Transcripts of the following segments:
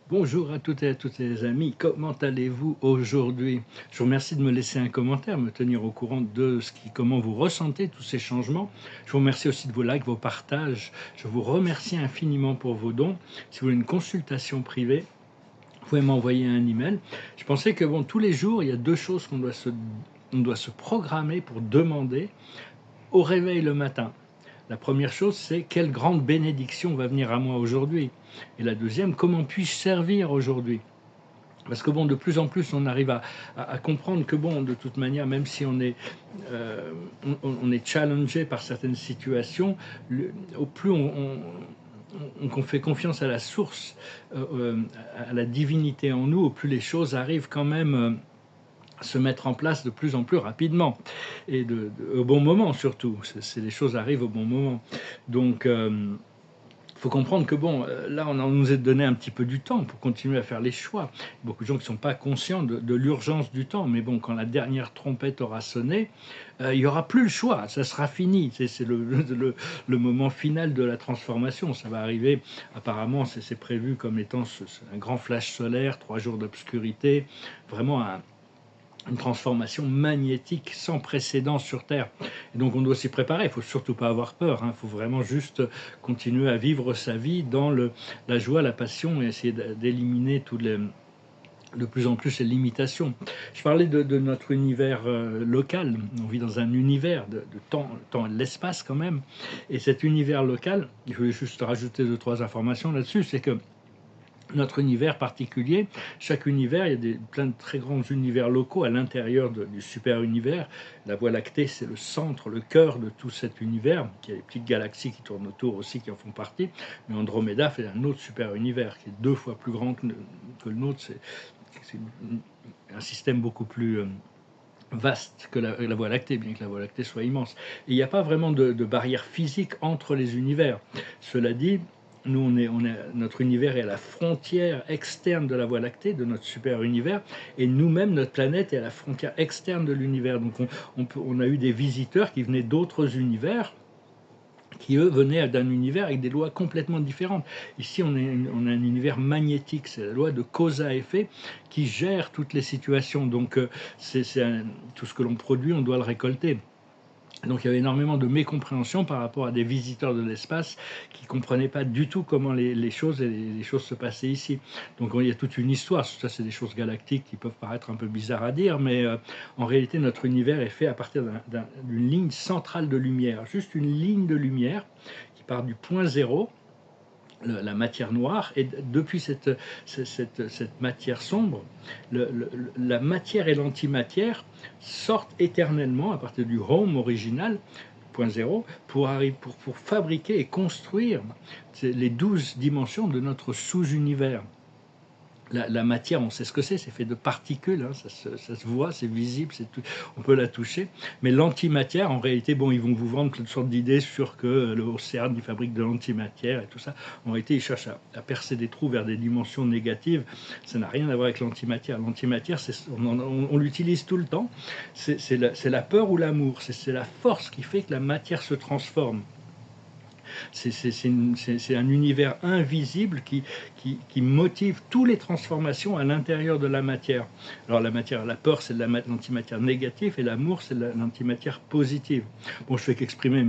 Bonjour à toutes et à tous les amis, comment allez-vous aujourd'hui? Je vous remercie de me laisser un commentaire, me tenir au courant de comment vous ressentez tous ces changements. Je vous remercie aussi de vos likes, vos partages. Je vous remercie infiniment pour vos dons. Si vous voulez une consultation privée, vous pouvez m'envoyer un email. Je pensais que bon, tous les jours, il y a deux choses on doit se programmer pour demander au réveil le matin. La première chose, c'est quelle grande bénédiction va venir à moi aujourd'hui? Et la deuxième, comment puis-je servir aujourd'hui? Parce que bon, de plus en plus, on arrive à comprendre que bon, de toute manière, même si on est, on est challengé par certaines situations, au plus qu'on fait confiance à la source, à la divinité en nous, au plus les choses arrivent quand même se mettre en place de plus en plus rapidement et au bon moment surtout. Les choses arrivent au bon moment. Donc, il faut comprendre que bon, là, on nous est donné un petit peu du temps pour continuer à faire les choix. Beaucoup de gens qui ne sont pas conscients de l'urgence du temps, mais bon, quand la dernière trompette aura sonné, il y aura plus le choix, ça sera fini. C'est le moment final de la transformation. Ça va arriver, apparemment, c'est prévu comme étant un grand flash solaire, 3 jours d'obscurité, vraiment une transformation magnétique sans précédent sur Terre. Et donc on doit s'y préparer, il ne faut surtout pas avoir peur, il faut vraiment juste continuer à vivre sa vie dans la joie, la passion et essayer d'éliminer de plus en plus les limitations. Je parlais de notre univers local, on vit dans un univers de temps et de l'espace quand même, et cet univers local, je voulais juste rajouter 2-3 informations là-dessus, c'est que notre univers particulier, chaque univers, il y a plein de très grands univers locaux à l'intérieur du super univers. La Voie lactée, c'est le centre, le cœur de tout cet univers. Il y a des petites galaxies qui tournent autour aussi, qui en font partie. Mais Andromeda fait un autre super univers qui est 2 fois plus grand que le nôtre. C'est un système beaucoup plus vaste que la Voie lactée, bien que la Voie lactée soit immense. Et il n'y a pas vraiment de barrière physique entre les univers. Cela dit, nous, notre univers est à la frontière externe de la Voie lactée, de notre super univers, et nous-mêmes, notre planète est à la frontière externe de l'univers. Donc on a eu des visiteurs qui venaient d'autres univers, qui eux venaient d'un univers avec des lois complètement différentes. Ici, on a un univers magnétique, c'est la loi de cause à effet qui gère toutes les situations. Donc, tout ce que l'on produit, on doit le récolter. Donc il y avait énormément de mécompréhension par rapport à des visiteurs de l'espace qui ne comprenaient pas du tout comment les choses, les choses se passaient ici. Donc il y a toute une histoire, ça c'est des choses galactiques qui peuvent paraître un peu bizarres à dire, mais en réalité notre univers est fait à partir d'une ligne centrale de lumière, juste une ligne de lumière qui part du point zéro, la matière noire, et depuis cette matière sombre, la matière et l'antimatière sortent éternellement à partir du home original, point zéro, pour fabriquer et construire les 12 dimensions de notre sous-univers. La matière, on sait ce que c'est fait de particules, ça se voit, c'est visible, on peut la toucher. Mais l'antimatière, en réalité, bon, ils vont vous vendre toutes sortes d'idées sur que le CERN, il fabrique de l'antimatière et tout ça. En réalité, ils cherchent à percer des trous vers des dimensions négatives. Ça n'a rien à voir avec l'antimatière. L'antimatière, on l'utilise tout le temps. C'est la peur ou l'amour. C'est la force qui fait que la matière se transforme. C'est un univers invisible qui motive toutes les transformations à l'intérieur de la matière. Alors la peur, c'est l'antimatière négative, et l'amour, c'est l'antimatière positive. Bon, je fais qu'exprimer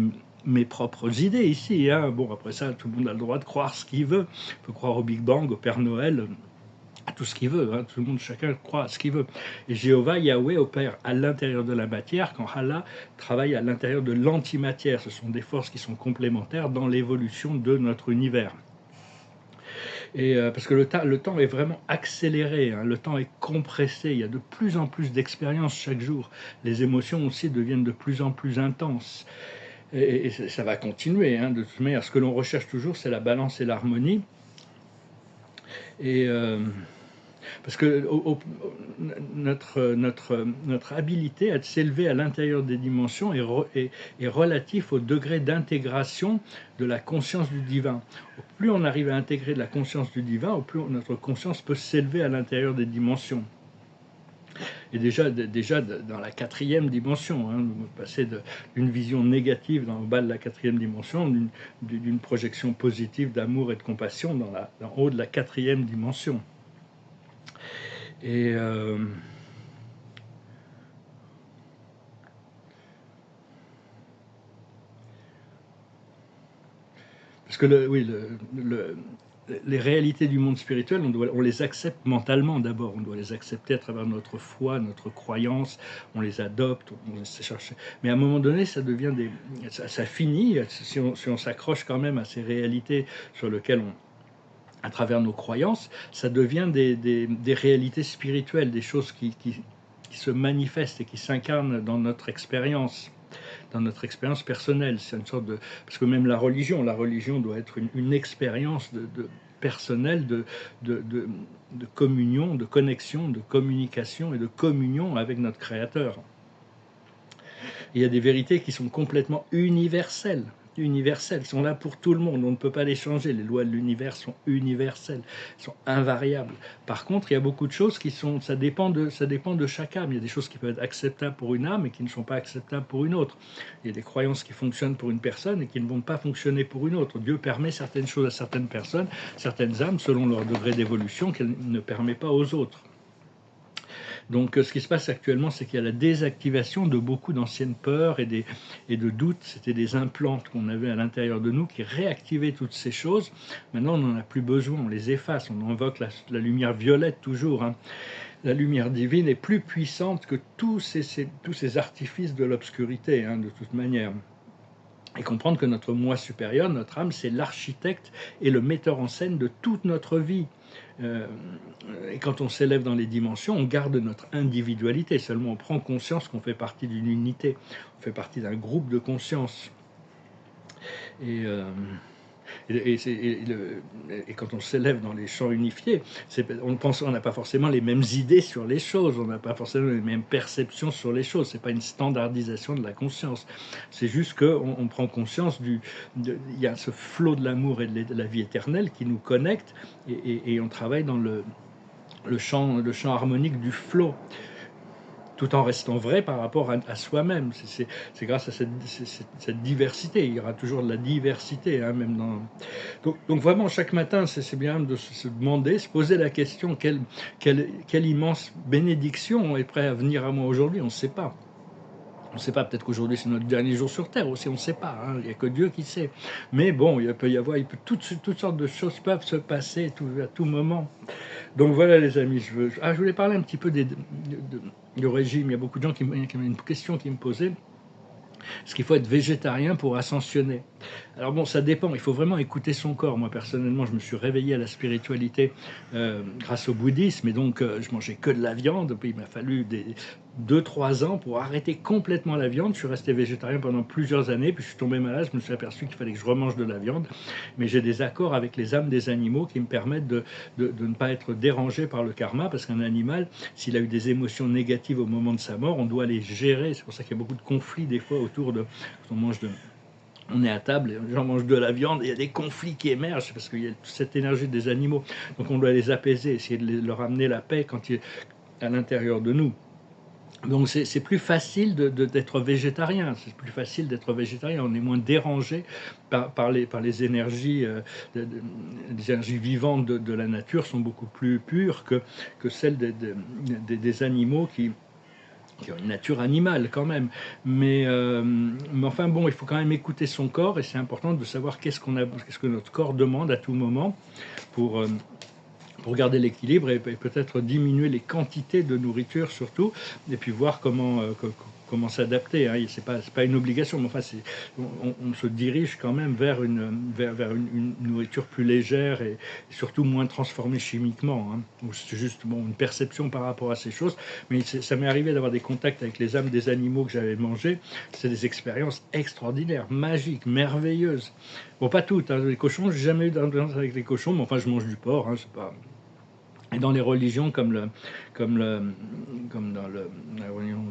mes propres idées ici. Bon, après ça, tout le monde a le droit de croire ce qu'il veut. Il peut croire au Big Bang, au Père Noël, à tout ce qu'il veut, tout le monde, chacun croit à ce qu'il veut. Et Jéhovah, Yahweh, opère à l'intérieur de la matière, quand Allah travaille à l'intérieur de l'antimatière. Ce sont des forces qui sont complémentaires dans l'évolution de notre univers. Et parce que le temps est vraiment accéléré, le temps est compressé, il y a de plus en plus d'expériences chaque jour. Les émotions aussi deviennent de plus en plus intenses. Et ça va continuer, de toute manière. Ce que l'on recherche toujours, c'est la balance et l'harmonie. Et parce que notre habilité à s'élever à l'intérieur des dimensions est relatif au degré d'intégration de la conscience du divin. Au plus on arrive à intégrer de la conscience du divin, au plus notre conscience peut s'élever à l'intérieur des dimensions. Et déjà dans la quatrième dimension, hein, passer d'une vision négative dans le bas de la quatrième dimension, d'une projection positive d'amour et de compassion dans haut de la quatrième dimension. Et parce que les réalités du monde spirituel, on les accepte mentalement d'abord, on doit les accepter à travers notre foi, notre croyance, on les adopte, on les cherche. Mais à un moment donné, ça devient ça finit, si on s'accroche quand même à ces réalités sur lesquelles à travers nos croyances, ça devient des réalités spirituelles, des choses qui se manifestent et qui s'incarnent dans notre expérience personnelle. C'est une sorte de... Parce que même la religion doit être une expérience personnelle de communion, de connexion, de communication et de communion avec notre Créateur. Il y a des vérités qui sont complètement universelles, sont là pour tout le monde, on ne peut pas les changer, les lois de l'univers sont universelles, sont invariables. Par contre, il y a beaucoup de choses qui sont, ça dépend de chaque âme, il y a des choses qui peuvent être acceptables pour une âme et qui ne sont pas acceptables pour une autre. Il y a des croyances qui fonctionnent pour une personne et qui ne vont pas fonctionner pour une autre. Dieu permet certaines choses à certaines personnes, certaines âmes, selon leur degré d'évolution, qu'elle ne permet pas aux autres. Donc ce qui se passe actuellement, c'est qu'il y a la désactivation de beaucoup d'anciennes peurs et de doutes. C'était des implants qu'on avait à l'intérieur de nous qui réactivaient toutes ces choses. Maintenant, on n'en a plus besoin, on les efface, on invoque la lumière violette toujours. Hein. La lumière divine est plus puissante que tous ces artifices de l'obscurité, hein, de toute manière. Et comprendre que notre moi supérieur, notre âme, c'est l'architecte et le metteur en scène de toute notre vie. Et quand on s'élève dans les dimensions, on garde notre individualité, seulement on prend conscience qu'on fait partie d'une unité, on fait partie d'un groupe de conscience. Et quand on s'élève dans les champs unifiés, on n'a pas forcément les mêmes idées sur les choses, on n'a pas forcément les mêmes perceptions sur les choses, c'est pas une standardisation de la conscience, c'est juste qu'on prend conscience il y a ce flot de l'amour et de la vie éternelle qui nous connecte, et on travaille dans le champ harmonique du flot, tout en restant vrai par rapport à soi-même. C'est grâce à cette diversité. Il y aura toujours de la diversité, hein, même dans... Donc vraiment, chaque matin, c'est bien de se demander, se poser la question, quelle immense bénédiction est prête à venir à moi aujourd'hui. On ne sait pas. On ne sait pas, peut-être qu'aujourd'hui c'est notre dernier jour sur Terre aussi, on ne sait pas, hein, il n'y a que Dieu qui sait. Mais bon, toutes sortes de choses peuvent se passer à tout moment. Donc voilà les amis, je voulais parler un petit peu du régime. Il y a beaucoup de gens qui avaient une question qui me posaient. Est-ce qu'il faut être végétarien pour ascensionner? Alors bon, ça dépend, il faut vraiment écouter son corps. Moi personnellement, je me suis réveillé à la spiritualité grâce au bouddhisme, et donc je mangeais que de la viande. Puis il m'a fallu 2-3 ans pour arrêter complètement la viande. Je suis resté végétarien pendant plusieurs années, puis je suis tombé malade, je me suis aperçu qu'il fallait que je remange de la viande. Mais j'ai des accords avec les âmes des animaux qui me permettent de ne pas être dérangé par le karma, parce qu'un animal, s'il a eu des émotions négatives au moment de sa mort, on doit les gérer. C'est pour ça qu'il y a beaucoup de conflits des fois autour de... Quand on est à table, les gens mangent de la viande, et il y a des conflits qui émergent parce qu'il y a cette énergie des animaux. Donc on doit les apaiser, essayer de leur amener la paix quand à l'intérieur de nous. Donc c'est plus facile d'être végétarien, on est moins dérangé par les énergies, les énergies vivantes de la nature sont beaucoup plus pures que celles des animaux qui ont une nature animale quand même, mais enfin bon, il faut quand même écouter son corps, et c'est important de savoir qu'est-ce que notre corps demande à tout moment pour garder l'équilibre, et peut-être diminuer les quantités de nourriture surtout, et puis voir comment s'adapter. Hein. C'est pas une obligation, mais enfin on se dirige quand même vers une nourriture plus légère et surtout moins transformée chimiquement. Hein. C'est juste une perception par rapport à ces choses, mais ça m'est arrivé d'avoir des contacts avec les âmes des animaux que j'avais mangés. C'est des expériences extraordinaires, magiques, merveilleuses. Bon, pas toutes, hein. Les cochons, j'ai jamais eu d'ambiance avec les cochons, mais enfin je mange du porc, hein, c'est pas... Et dans les religions comme dans la religion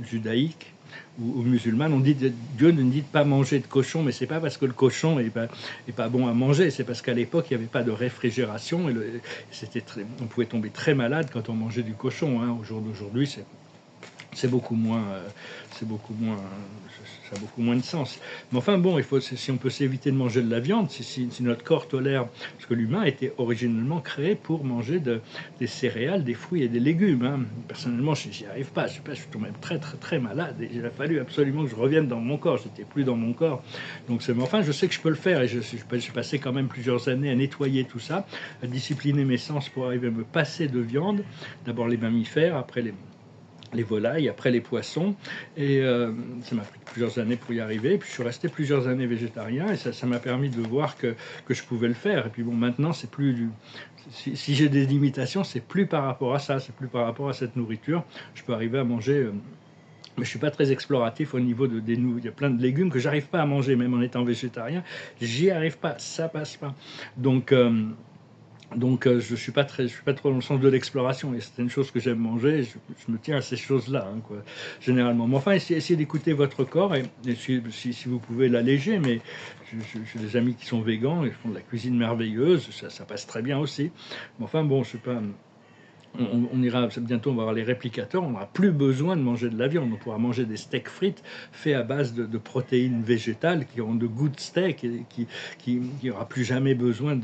judaïque ou musulmane, on dit Dieu ne dit pas manger de cochon, mais c'est pas parce que le cochon est pas bon à manger, c'est parce qu'à l'époque il n'y avait pas de réfrigération et on pouvait tomber très malade quand on mangeait du cochon. Hein. Au jour d'aujourd'hui, c'est beaucoup moins, ça a beaucoup moins de sens. Mais enfin bon, si on peut s'éviter de manger de la viande, si notre corps tolère, parce que l'humain a été originellement créé pour manger des céréales, des fruits et des légumes. Hein. Personnellement, j'y arrive pas. Je suis tombé très très très malade et il a fallu absolument que je revienne dans mon corps. J'étais plus dans mon corps. Donc mais enfin, je sais que je peux le faire et je suis passé quand même plusieurs années à nettoyer tout ça, à discipliner mes sens pour arriver à me passer de viande. D'abord les mammifères, après les volailles, après les poissons, et ça m'a pris plusieurs années pour y arriver, et puis je suis resté plusieurs années végétarien, et ça m'a permis de voir que je pouvais le faire, et puis bon, maintenant, c'est plus si j'ai des limitations, c'est plus par rapport à ça, c'est plus par rapport à cette nourriture, je peux arriver à manger... mais je suis pas très exploratif au niveau il y a plein de légumes que j'arrive pas à manger, même en étant végétarien, j'y arrive pas, ça passe pas. Donc, je suis pas trop dans le sens de l'exploration. Et c'est une chose que j'aime manger. Je me tiens à ces choses-là, hein, quoi, généralement. Mais enfin, essayez d'écouter votre corps et si vous pouvez l'alléger. Mais j'ai des amis qui sont végans et font de la cuisine merveilleuse. Ça passe très bien aussi. Mais enfin, bon, je sais pas. On ira bientôt, on va avoir les réplicateurs, on n'aura plus besoin de manger de la viande, on pourra manger des steaks frites faits à base de protéines végétales qui auront de goût de steak et qui n'aura plus jamais besoin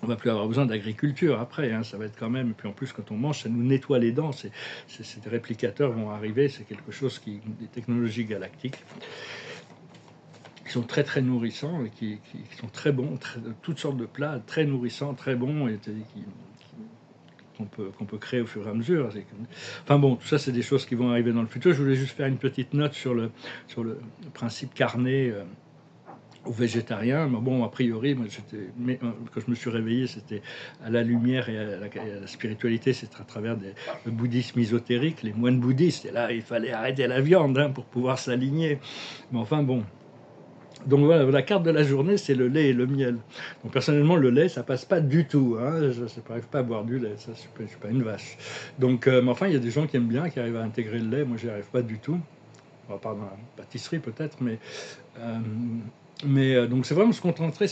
on va plus avoir besoin d'agriculture après, hein, ça va être quand même, et puis en plus quand on mange, ça nous nettoie les dents, ces réplicateurs vont arriver, c'est quelque chose des technologies galactiques, qui sont très très nourrissants, et qui sont très bons, toutes sortes de plats, très nourrissants, très bons, et qu'on peut créer au fur et à mesure. Enfin bon, tout ça c'est des choses qui vont arriver dans le futur. Je voulais juste faire une petite note sur le principe carné, aux végétariens. Mais bon, a priori, quand je me suis réveillé, c'était à la lumière et à la spiritualité, c'est à travers le bouddhisme ésotérique, les moines bouddhistes. Et là, il fallait arrêter la viande, hein, pour pouvoir s'aligner. Mais enfin bon. Donc voilà, la carte de la journée, c'est le lait et le miel. Donc personnellement, le lait, ça passe pas du tout. Hein. Je n'arrive pas à boire du lait, ça, je suis pas une vache. Donc, mais enfin, il y a des gens qui aiment bien, qui arrivent à intégrer le lait. Moi, j'y arrive pas du tout. Enfin, pas dans la pâtisserie peut-être, donc c'est vraiment se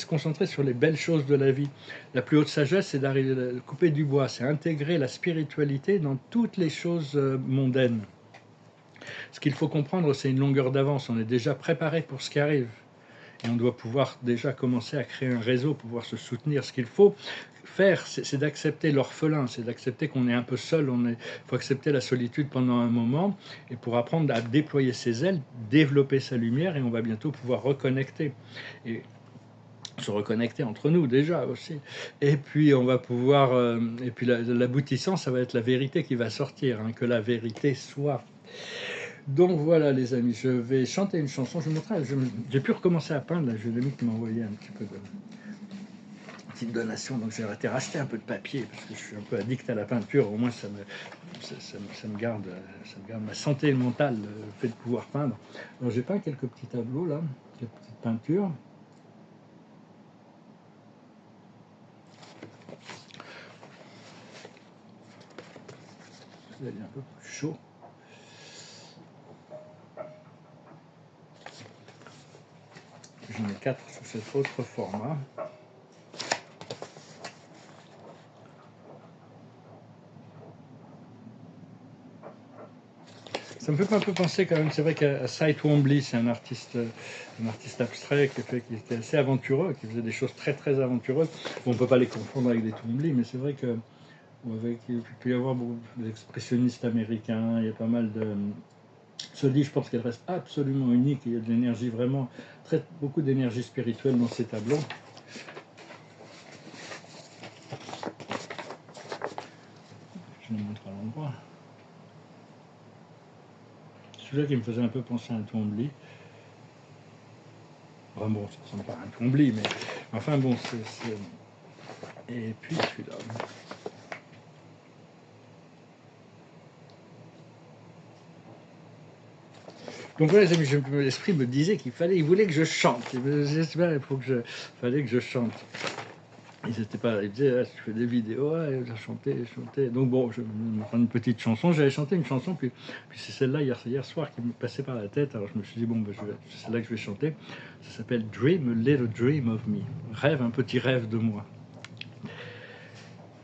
concentrer sur les belles choses de la vie. La plus haute sagesse, c'est d'arriver à couper du bois, c'est intégrer la spiritualité dans toutes les choses mondaines. Ce qu'il faut comprendre, c'est une longueur d'avance. On est déjà préparé pour ce qui arrive. Et on doit pouvoir déjà commencer à créer un réseau, pouvoir se soutenir. Ce qu'il faut faire, c'est d'accepter l'orphelin, c'est d'accepter qu'on est un peu seul. Il faut accepter la solitude pendant un moment, et pour apprendre à déployer ses ailes, développer sa lumière, et on va bientôt pouvoir reconnecter. Et se reconnecter entre nous déjà aussi. Et puis on va pouvoir... et puis l'aboutissant, ça va être la vérité qui va sortir, hein, que la vérité soit... Donc voilà les amis, je vais chanter une chanson, je vous montrerai, j'ai pu recommencer à peindre, là j'ai l'ami qui m'a envoyé un petit peu de petite donation, donc j'ai été racheter un peu de papier, parce que je suis un peu addict à la peinture, au moins ça me garde ma santé mentale, le fait de pouvoir peindre. Alors j'ai peint quelques petits tableaux là, quelques petites peintures. Vous allez un peu plus chaud. J'en ai 4 sous cet autre format. Ça me fait un peu penser quand même, c'est vrai qu'à Cy Twombly, c'est un artiste abstrait qui était assez aventureux, qui faisait des choses très très aventureuses. Bon, on ne peut pas les confondre avec des Twombly, mais c'est vrai que il peut y avoir beaucoup d'expressionnistes américains, il y a pas mal de... Soddy, je pense qu'elle reste absolument unique, il y a de l'énergie vraiment, beaucoup d'énergie spirituelle dans ces tableaux. Je vous montre à l'endroit. Celui-là qui me faisait un peu penser à un Twombly. Enfin bon, ça ne ressemble pas à un Twombly, mais enfin bon, c'est... Et puis celui-là. Donc voilà les amis, l'esprit me disait il voulait que je chante. Il fallait que je chante. Ils étaient pas, ils disaient: «Ah, tu fais des vidéos, ouais, j'ai chanté, chanté». Donc bon, je me prends une petite chanson. J'avais chanté une chanson, puis c'est celle-là hier soir qui me passait par la tête. Alors je me suis dit: «Bon, ben, c'est celle-là que je vais chanter». Ça s'appelle «Dream a little dream of me». Rêve un petit rêve de moi.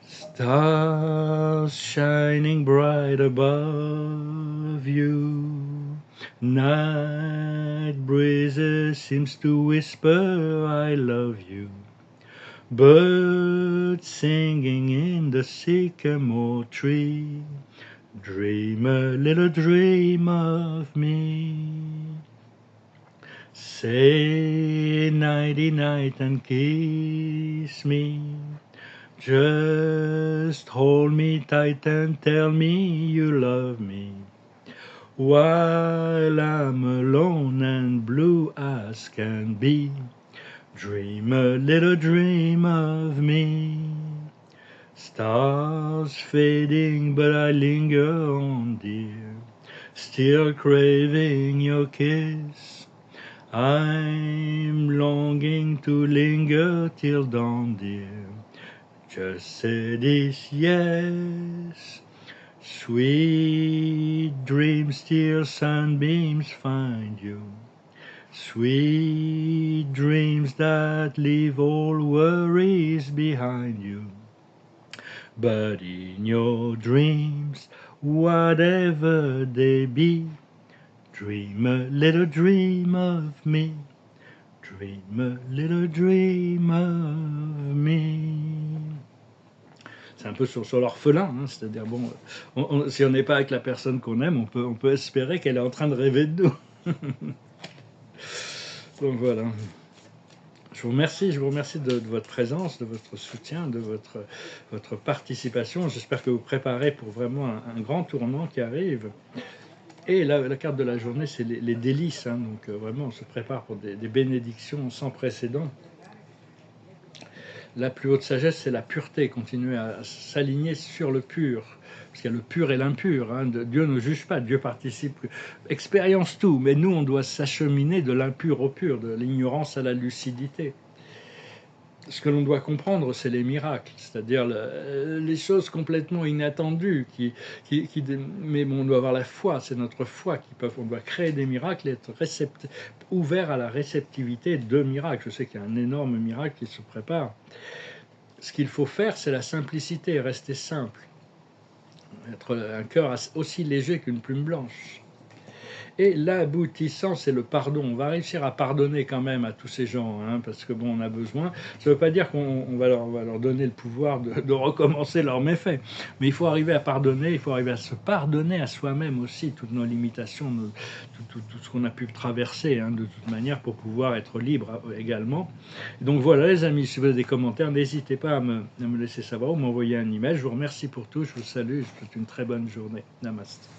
Stars shining bright above you, night breezes seems to whisper I love you, birds singing in the sycamore tree, dream a little dream of me. Say nighty night and kiss me, just hold me tight and tell me you love me, while I'm alone and blue as can be. Dream a little dream of me. Stars fading, but I linger on, dear, still craving your kiss. I'm longing to linger till dawn, dear. Just say this, yes. Sweet dreams till sunbeams find you. Sweet dreams that leave all worries behind you. But in your dreams, whatever they be, dream a little dream of me. Dream a little dream of me. C'est un peu sur l'orphelin, hein, c'est-à-dire, bon, si on n'est pas avec la personne qu'on aime, on peut espérer qu'elle est en train de rêver de nous. Donc voilà. Je vous remercie de votre présence, de votre soutien, de votre participation. J'espère que vous préparez pour vraiment un grand tournant qui arrive. Et la carte de la journée, c'est les délices, hein, donc vraiment, on se prépare pour des bénédictions sans précédent. La plus haute sagesse, c'est la pureté, continuer à s'aligner sur le pur. Parce qu'il y a le pur et l'impur. Hein. Dieu ne juge pas, Dieu participe, expérience tout. Mais nous, on doit s'acheminer de l'impur au pur, de l'ignorance à la lucidité. Ce que l'on doit comprendre, c'est les miracles, c'est-à-dire les choses complètement inattendues. Mais bon, on doit avoir la foi, c'est notre foi on doit créer des miracles et être ouvert à la réceptivité de miracles. Je sais qu'il y a un énorme miracle qui se prépare. Ce qu'il faut faire, c'est la simplicité, rester simple. Être un cœur aussi léger qu'une plume blanche. Et l'aboutissant, c'est le pardon. On va réussir à pardonner quand même à tous ces gens, hein, parce que bon, on a besoin. Ça ne veut pas dire qu'on va leur donner le pouvoir de recommencer leurs méfaits, mais il faut arriver à pardonner, il faut arriver à se pardonner à soi-même aussi, toutes nos limitations, tout ce qu'on a pu traverser, hein, de toute manière, pour pouvoir être libre également. Donc voilà, les amis, si vous avez des commentaires, n'hésitez pas à me laisser savoir ou m'envoyer un email. Je vous remercie pour tout, je vous salue, je vous souhaite une très bonne journée. Namaste.